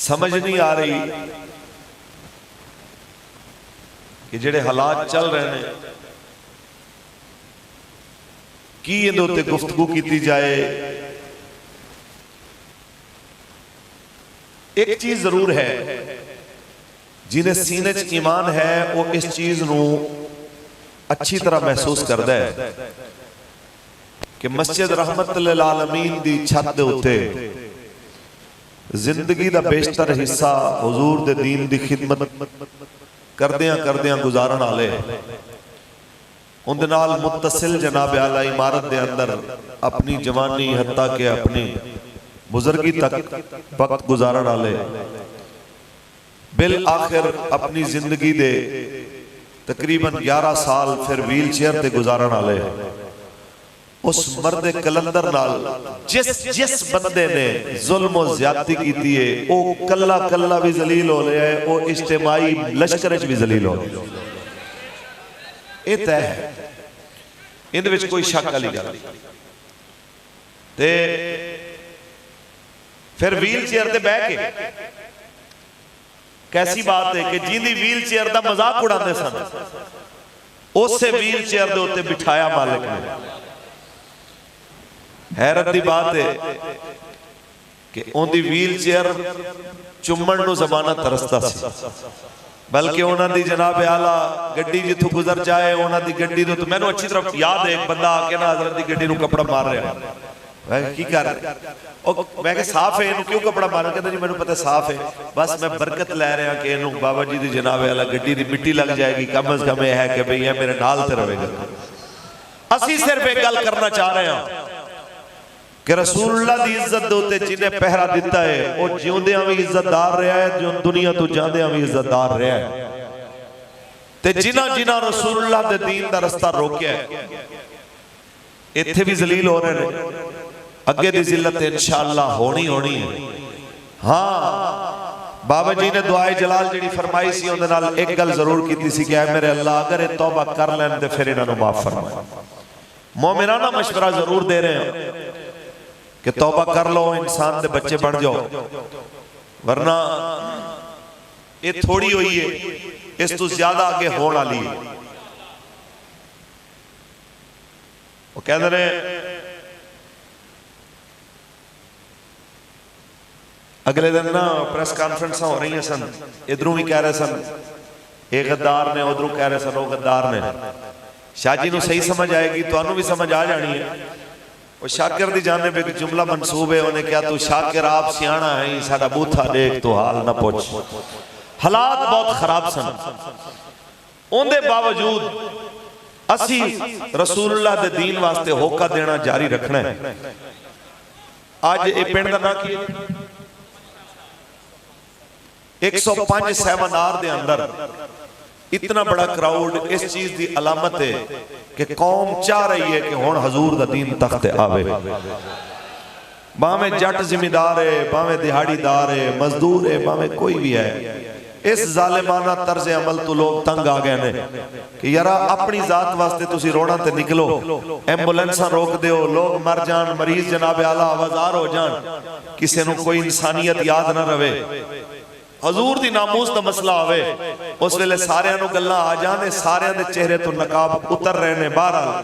سمجھ نہیں آ رہی کہ جڑے حالات چل رہے ہیں کی یہ دوتے گفتگو کیتی جائے. ایک چیز ضرور ہے جنہیں سینے چ ایمان ہے وہ اس چیز نو اچھی طرح محسوس کردا ہے کہ مسجد رحمت للعالمین دی چھت دے اتے زندگی دا بیشتر حصہ حضور دے دین دی خدمت کردیاں گزارن آلے ان دے نال متصل جناب اعلیٰ عمارت دے اندر اپنی جوانی حتیٰ کہ اپنی بزرگی تک وقت گزارن آلے بالآخر اپنی زندگی دے تقریباً 11 سال پھر ویل چیئر تے گزارن آلے اس مرد کلندر نال جس بندے نے ظلم و زیادتی کی دیئے او کلا بھی ذلیل ہو لے ہے او اجتماعی لشکرچ بھی ذلیل ہو لے اے طے ہے اندھے وچ کوئی شک علی گا تے پھر ویل چیئر تے بے کے کیسی بات ہے کہ جیندی ویل چیئر دا مذاق اڑا دے سن اس سے ویل چیئر دے ہوتے بٹھایا مالک نے. حیرت دی بات ہے کہ ان دی ویل چیئر چمڑ نو زمانہ ترستا سی بلکہ انہاں دی جناب اعلیٰ گڈی جتھو گزر جائے انہاں دی گڈی تو میں نے اچھی طرف یاد ہے ایک بندہ آکے نا حضرت دی گڈی نو کپڑا مار رہا ہے. میں کی کر رہا ہے میں کہ صاف ہے انہوں کیوں کپڑا مارا کہتا جی میں نے پتہ صاف ہے بس میں برکت لے رہا کہ انہوں بابا جی دی جناب اعلیٰ گڈی دی مٹی لگ جائے گی کم از کم یہ ہے کہ بھئی یہ میرے نال تے روے گا. اسی صرف ایک گل کرنا چاہ رہے ہیں کہ رسول اللہ دی عزت دوتے جنہیں پہرا دیتا ہے وہ جیوندیاں بھی عزت دار رہا ہے جو دنیا تو جاندیاں بھی عزت دار رہا ہے تے جنہ رسول اللہ دے دین دا رستہ روکیا ہے اتھے بھی ذلیل ہو رہے ہیں اگے دی ذلت انشاءاللہ ہونی ہے. ہاں بابا جی نے دعائے جلال جڑی فرمائی سی اندھے نال ایک گل ضرور کی تھی کہ اے میرے اللہ اگر توبہ کر لیں دے پھر انہوں معاف فرمائے. مومنانہ مشورہ ضرور دے رہے ہیں کہ توبہ کر لو انسان دے بچے بڑھ جاؤ ورنہ یہ تھوڑی ہوئی ہے اس تو زیادہ آگے ہونا لی. وہ کہہ دے رہے اگلے دن نا پریس کانفرنساں ہو رہی ہیں سن ادھروں بھی کہہ رہے سن ایک غدار نے ادھروں کہہ رہے سن وہ غدار نے. شاہ جی نو صحیح سمجھ آئے گی تو انہوں بھی سمجھ آ جانی ہے. وہ شاکر دی جانب ایک جملہ منصوب ہے انہیں کیا تو شاکر آپ سیانا ہے ساڑا بوتھا دیکھ تو حال نہ پوچھ. حالات بہت خراب سن ان دے باوجود اسی رسول اللہ دے دین واسطے ہوکا دینا جاری رکھنا ہے. آج ایک پینڈ دا نا کی 105 سیمنار دے اندر اتنا بڑا کراؤڈ اس چیز دی علامت ہے کہ قوم چاہ رہی ہے کہ ہون حضور دا دین تخت آوے. باہمیں جٹ ذمہ دار ہے باہمیں دہاڑی دار ہے مزدور ہے باہمیں کوئی بھی ہے اس ظالمانہ طرز عمل تو لوگ تنگ آگئے نے کہ یارا اپنی ذات واسطے تسی روڑا تے نکلو ایمبولنساں روک دیو لوگ مر جان مریض جناب اعلیٰ آوازار ہو جان کسی نو کوئی انسانیت یاد نہ روے حضور دی ناموس دا مسئلہ آوے اس ویلے سارے انو گلہ آ جانے سارے اندے چہرے تو نقاب اتر رہے نے بہرحال